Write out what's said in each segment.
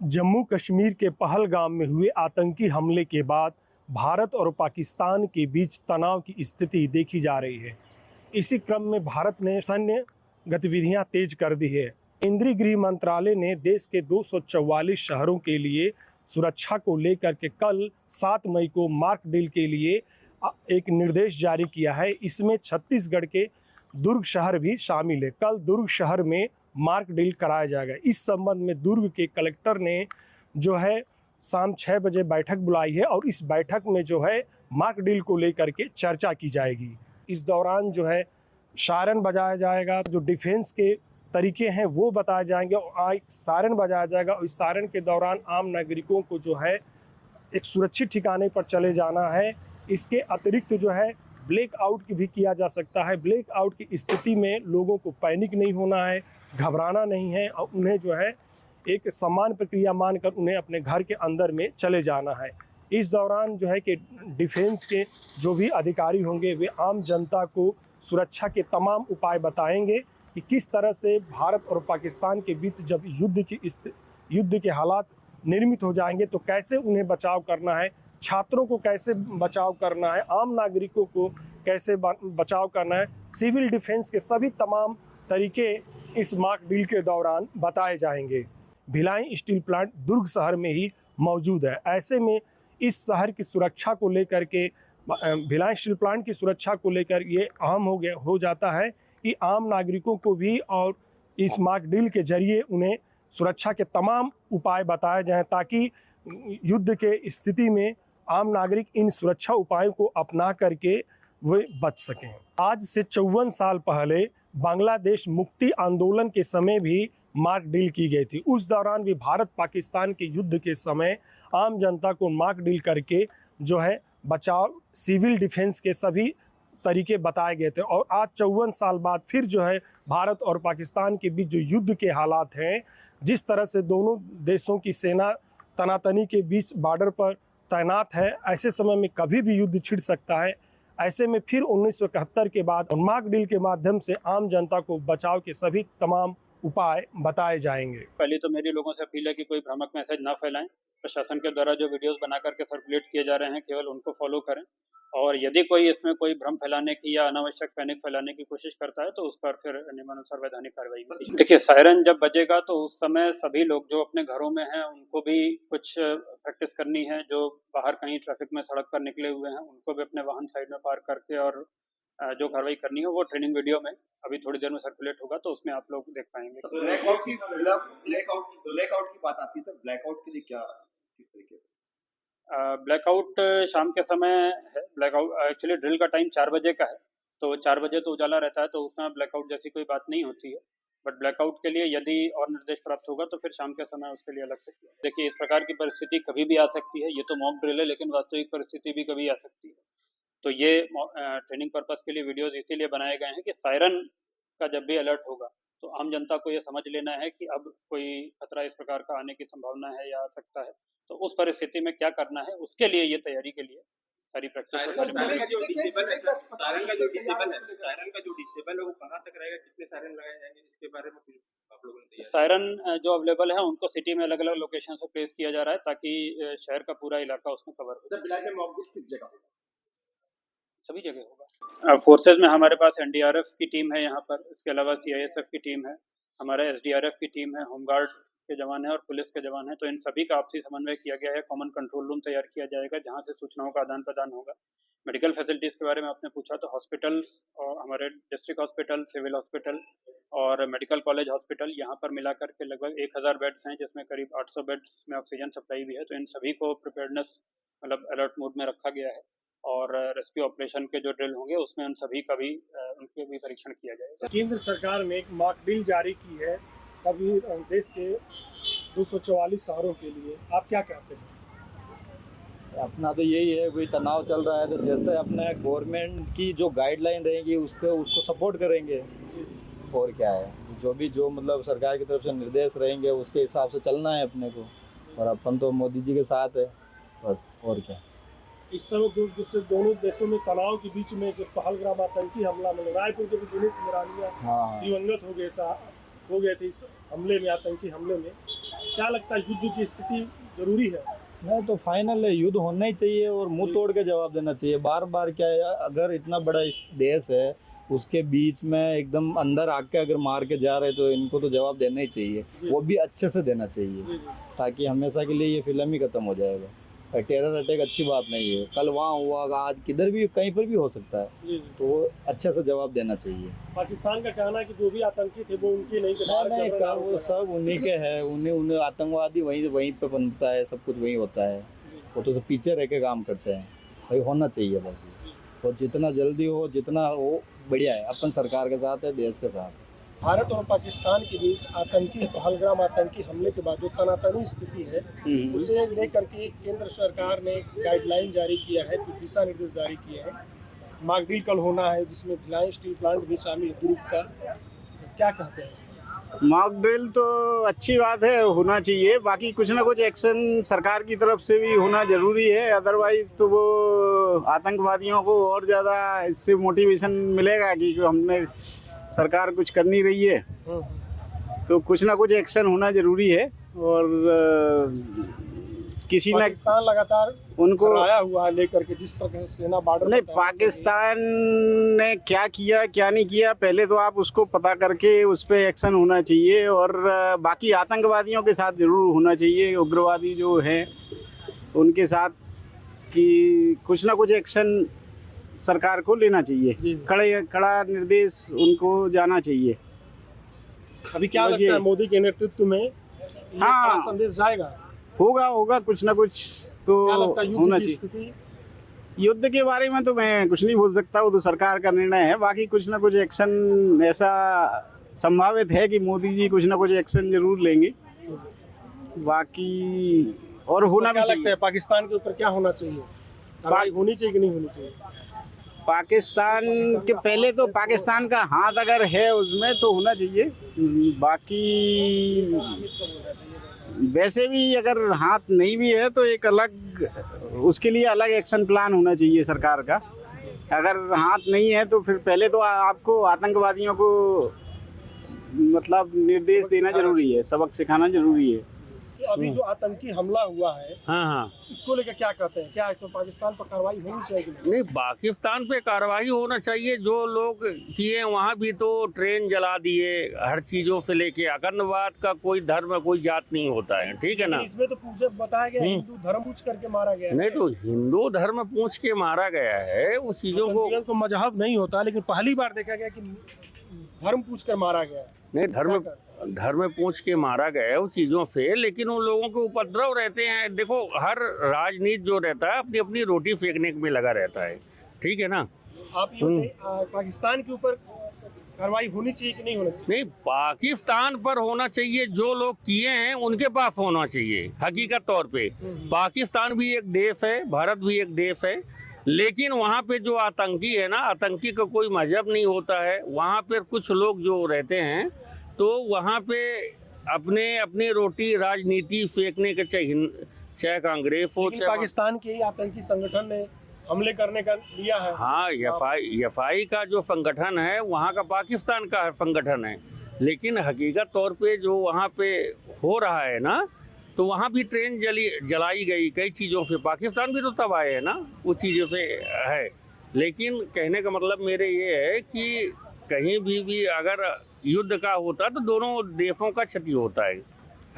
जम्मू कश्मीर के पहलगाम में हुए आतंकी हमले के बाद भारत और पाकिस्तान के बीच तनाव की स्थिति देखी जा रही है। इसी क्रम में भारत ने सैन्य गतिविधियां तेज कर दी है। केंद्रीय गृह मंत्रालय ने देश के 244 शहरों के लिए सुरक्षा को लेकर के कल 7 मई को मार्क डील के लिए एक निर्देश जारी किया है। इसमें छत्तीसगढ़ के दुर्ग शहर भी शामिल है। कल दुर्ग शहर में मार्क डील कराया जाएगा। इस संबंध में दुर्ग के कलेक्टर ने जो है शाम 6 बजे बैठक बुलाई है और इस बैठक में जो है मार्क डील को लेकर के चर्चा की जाएगी। इस दौरान जो है सायरन बजाया जाएगा, जो डिफेंस के तरीके हैं वो बताए जाएंगे और सायरन बजाया जाएगा। और इस सायरन के दौरान आम नागरिकों को जो है एक सुरक्षित ठिकाने पर चले जाना है। इसके अतिरिक्त जो है ब्लैक आउट भी किया जा सकता है। ब्लैक आउट की स्थिति में लोगों को पैनिक नहीं होना है, घबराना नहीं है और उन्हें जो है एक समान प्रक्रिया मानकर उन्हें अपने घर के अंदर में चले जाना है। इस दौरान जो है कि डिफेंस के जो भी अधिकारी होंगे वे आम जनता को सुरक्षा के तमाम उपाय बताएंगे कि किस तरह से भारत और पाकिस्तान के बीच जब युद्ध के हालात निर्मित हो जाएंगे तो कैसे उन्हें बचाव करना है, छात्रों को कैसे बचाव करना है, आम नागरिकों को कैसे बचाव करना है। सिविल डिफेंस के सभी तमाम तरीके इस मार्क डील के दौरान बताए जाएंगे। भिलाई स्टील प्लांट दुर्ग शहर में ही मौजूद है। ऐसे में इस शहर की सुरक्षा को लेकर के भिलाई स्टील प्लांट की सुरक्षा को लेकर ये अहम हो जाता है कि आम नागरिकों को भी और इस मार्क डील के जरिए उन्हें सुरक्षा के तमाम उपाय बताए जाएं ताकि युद्ध के स्थिति में आम नागरिक इन सुरक्षा उपायों को अपना करके वे बच सकें। आज से 54 साल पहले बांग्लादेश मुक्ति आंदोलन के समय भी मार्क डील की गई थी। उस दौरान भी भारत पाकिस्तान के युद्ध के समय आम जनता को मार्क डील करके जो है बचाव सिविल डिफेंस के सभी तरीके बताए गए थे। और आज 54 साल बाद फिर जो है भारत और पाकिस्तान के बीच जो युद्ध के हालात हैं, जिस तरह से दोनों देशों की सेना तनातनी के बीच बॉर्डर पर तैनात है, ऐसे समय में कभी भी युद्ध छिड़ सकता है। ऐसे में फिर 1971 के बाद मार्क डील के माध्यम से आम जनता को बचाव के सभी तमाम उपाय बताए जाएंगे। पहले तो मेरी लोगों से अपील है कि कोई भ्रामक मैसेज ना फैलाएं। प्रशासन के द्वारा जो वीडियोस बना करके सर्कुलेट किए जा रहे हैं केवल उनको फॉलो करें और यदि कोई इसमें कोई भ्रम फैलाने की या अनावश्यक पैनिक फैलाने की कोशिश करता है तो उस पर फिर नियमानुसार वैधानिक कार्रवाई होगी। देखिए, सायरन जब बजेगा तो उस समय सभी लोग जो अपने घरों में हैं उनको भी कुछ प्रैक्टिस करनी है। जो बाहर कहीं ट्रैफिक में सड़क पर निकले हुए हैं उनको भी अपने वाहन साइड में पार्क करके और जो कार्रवाई करनी है वो ट्रेनिंग वीडियो में अभी थोड़ी देर में सर्कुलेट होगा तो उसमें आप लोग देख पाएंगे। ब्लैकआउट की बात आती है सर, ब्लैकआउट के लिए क्या किस तरीके से? ब्लैकआउट शाम के समय है। ब्लैकआउट एक्चुअली ड्रिल का टाइम 4 बजे का है तो 4 बजे तो उजाला रहता है तो उस समय ब्लैकआउट जैसी कोई बात नहीं होती है। बट ब्लैकआउट के लिए यदि और निर्देश प्राप्त होगा तो फिर शाम के समय उसके लिए अलग से किया। देखिए, इस प्रकार की परिस्थिति कभी भी आ सकती है। ये तो मॉक ड्रिल है लेकिन वास्तविक परिस्थिति भी कभी आ सकती है। तो ये ट्रेनिंग पर्पस के लिए वीडियोस इसीलिए बनाए गए हैं कि सायरन का जब भी अलर्ट होगा तो आम जनता को ये समझ लेना है कि अब कोई खतरा इस प्रकार का आने की संभावना है या आ सकता है। तो उस परिस्थिति में क्या करना है उसके लिए ये तैयारी के लिए सारी प्रैक्टिस सायरन का जो डिसेबल है वो कहाँ तक रहेगा, कितने सायरन लगाए जाएंगे, इसके बारे में कुछ आप लोगों ने तैयारी? सायरन जो अवेलेबल है उनको सिटी में अलग अलग लोकेशन से प्लेस किया जा रहा है ताकि शहर का पूरा इलाका उसमें कवर हो। सर, भिलाई में मॉक ड्रिल किस जगह होगा? सभी जगह होगा। फोर्सेज में हमारे पास एनडीआरएफ की टीम है यहाँ पर, इसके अलावा सीआईएसएफ की टीम है, हमारे एसडीआरएफ की टीम है, होमगार्ड के जवान हैं और पुलिस के जवान हैं। तो इन सभी का आपसी समन्वय किया गया है। कॉमन कंट्रोल रूम तैयार किया जाएगा जहाँ से सूचनाओं का आदान प्रदान होगा। मेडिकल फैसिलिटीज़ के बारे में आपने पूछा तो हॉस्पिटल्स और हमारे डिस्ट्रिक्ट हॉस्पिटल, सिविल हॉस्पिटल और मेडिकल कॉलेज हॉस्पिटल यहाँ पर मिलाकर के लगभग 1000 बेड्स हैं जिसमें करीब 800 बेड्स में ऑक्सीजन सप्लाई भी है। तो इन सभी को प्रिपेयर्डनेस मतलब अलर्ट मोड में रखा गया है और रेस्क्यू ऑपरेशन के जो ड्रिल होंगे उसमें उन सभी का भी उनके भी परीक्षण किया जाएगा। केंद्र सरकार ने एक मार्क डील जारी की है सभी देश के 244 शहरों के लिए, आप क्या कहते हैं? अपना तो यही है, कोई तनाव चल रहा है तो जैसे अपने गवर्नमेंट की जो गाइडलाइन रहेगी उसको सपोर्ट करेंगे। और क्या है, जो मतलब सरकार की तरफ से निर्देश रहेंगे उसके हिसाब से चलना है अपने को। और अपन तो मोदी जी के साथ है बस, और क्या। इस समय जो दोनों देशों में तनाव के बीच में जो पहलगाम आतंकी हमला में रायपुर के भी दिनेश निरानिया दिवंगत हो गए थे इस हमले में, आतंकी हमले में। क्या लगता है, युद्ध की स्थिति जरूरी है? नहीं तो फाइनल युद्ध होना ही चाहिए और मुंह तोड़ के जवाब देना चाहिए। बार बार क्या है, अगर इतना बड़ा देश है उसके बीच में एकदम अंदर आके अगर मार के जा रहे तो इनको तो जवाब देना ही चाहिए, वो भी अच्छे से देना चाहिए, ताकि हमेशा के लिए ये फिल्म ही खत्म हो जाएगा। टेरर अटैक अच्छी बात नहीं है, कल वहाँ हुआ, आज किधर भी कहीं पर भी हो सकता है, तो अच्छे से जवाब देना चाहिए। पाकिस्तान का कहना है कि जो भी आतंकी थे वो उनके नहीं नहीं, वो सब उन्हीं के हैं, उन्हें आतंकवादी वहीं पे बनता है, सब कुछ वहीं होता है, वो तो सब पीछे रह के काम करते हैं। भाई होना चाहिए बाकी, और जितना जल्दी हो जितना हो बढ़िया है, अपन सरकार के साथ है, देश के साथ। भारत और पाकिस्तान के बीच आतंकी पहलगाम आतंकी हमले के बाद जो तनातनी स्थिति है उसे लेकर के केंद्र सरकार ने गाइडलाइन जारी किया है, कुछ दिशा निर्देश जारी किए हैं। मॉक ड्रिल कल होना है जिसमें भिलाई स्टील प्लांट भी शामिल है ग्रुप का, क्या कहते हैं? मॉक ड्रिल तो अच्छी बात है, होना चाहिए, बाकी कुछ ना कुछ एक्शन सरकार की तरफ से भी होना जरूरी है, अदरवाइज तो वो आतंकवादियों को और ज़्यादा इससे मोटिवेशन मिलेगा कि हमने सरकार कुछ कर नहीं रही है, तो कुछ ना कुछ एक्शन होना जरूरी है। और किसी ने पाकिस्तान लगातार उनको आया हुआ है लेकर के, जिस प्रकार सेना बॉर्डर नहीं, पाकिस्तान ने क्या किया क्या नहीं किया पहले तो आप उसको पता करके उस पर एक्शन होना चाहिए, और बाकी आतंकवादियों के साथ जरूर होना चाहिए, उग्रवादी जो हैं उनके साथ, कि कुछ ना कुछ एक्शन सरकार को लेना चाहिए, कड़ा निर्देश उनको जाना चाहिए। अभी क्या लगता है मोदी के नेतृत्व में हाँ संदेश जाएगा? होगा कुछ ना कुछ तो होना चाहिए। युद्ध के बारे में तो मैं कुछ नहीं बोल सकता, वो तो सरकार का निर्णय है, बाकी कुछ ना कुछ एक्शन ऐसा संभावित है कि मोदी जी कुछ ना कुछ एक्शन जरूर लेंगे, बाकी और होना भी चाहिए। लगता है पाकिस्तान के ऊपर क्या होना चाहिए, कार्रवाई होनी चाहिए कि नहीं होनी चाहिए? पाकिस्तान के पहले तो पाकिस्तान का हाथ अगर है उसमें तो होना चाहिए, बाकी वैसे भी अगर हाथ नहीं भी है तो एक अलग उसके लिए अलग एक्शन प्लान होना चाहिए सरकार का। अगर हाथ नहीं है तो फिर पहले तो आपको आतंकवादियों को मतलब निर्देश देना जरूरी है, सबक सिखाना जरूरी है। तो अभी जो आतंकी हमला हुआ है हाँ उसको लेकर क्या कहते हैं, क्या इसमें पाकिस्तान पर कार्रवाई होनी चाहिए? नहीं, पाकिस्तान पे कार्रवाई होना चाहिए। जो लोग किए वहाँ भी तो ट्रेन जला दिए, हर चीजों से लेके आतंकवाद का कोई धर्म कोई जात नहीं होता है, ठीक है ना। इसमें तो पूछे बताया गया हिंदू धर्म पूछ करके मारा गया। नहीं तो हिंदू धर्म पूछ के मारा गया है, उस चीजों को तो मजहब नहीं होता, लेकिन पहली बार देखा गया कि धर्म पूछ कर मारा गया। नहीं, धर्म पूछ के मारा गया है उस चीज़ों से, लेकिन उन लोगों के उपद्रव रहते हैं। देखो, हर राजनीति जो रहता है अपनी अपनी रोटी फेंकने में लगा रहता है, ठीक है ना। आप ये पाकिस्तान के ऊपर कार्रवाई होनी चाहिए कि नहीं होनी चाहिए? नहीं, पाकिस्तान पर होना चाहिए, जो लोग किए हैं उनके पास होना चाहिए। हकीकत तौर पे पाकिस्तान भी एक देश है, भारत भी एक देश है, लेकिन वहाँ पे जो आतंकी है ना, आतंकी का कोई मजहब नहीं होता है। वहाँ पर कुछ लोग जो रहते हैं तो वहाँ पे अपने रोटी राजनीति फेंकने के, चाहे कांग्रेस हो, चाहे पाकिस्तान के आतंकी संगठन ने हमले करने का लिया है। हाँ, एफआई का जो संगठन है वहाँ का पाकिस्तान का संगठन है, लेकिन हकीकत तौर पे जो वहाँ पे हो रहा है ना, तो वहाँ भी ट्रेन जलाई गई, कई चीज़ों से। पाकिस्तान भी तो तबाह है ना, वो चीज़ों से है। लेकिन कहने का मतलब मेरे ये है कि कहीं भी अगर युद्ध का होता तो दोनों देशों का क्षति होता है।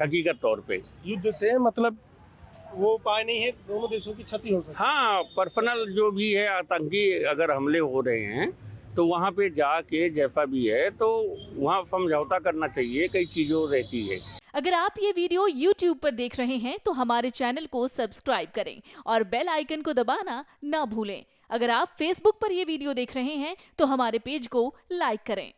हकीकत तौर पे युद्ध से मतलब वो उपाय नहीं है, दोनों देशों की क्षति हो सकती है। हाँ, पर्सनल जो भी है, आतंकी अगर हमले हो रहे हैं तो वहाँ पे जाके जैसा भी है तो वहाँ समझौता करना चाहिए, कई चीज़ों रहती है। अगर आप ये वीडियो YouTube पर देख रहे हैं तो हमारे चैनल को सब्सक्राइब करें और बेल आइकन को दबाना ना भूलें। अगर आप Facebook पर ये वीडियो देख रहे हैं तो हमारे पेज को लाइक करें।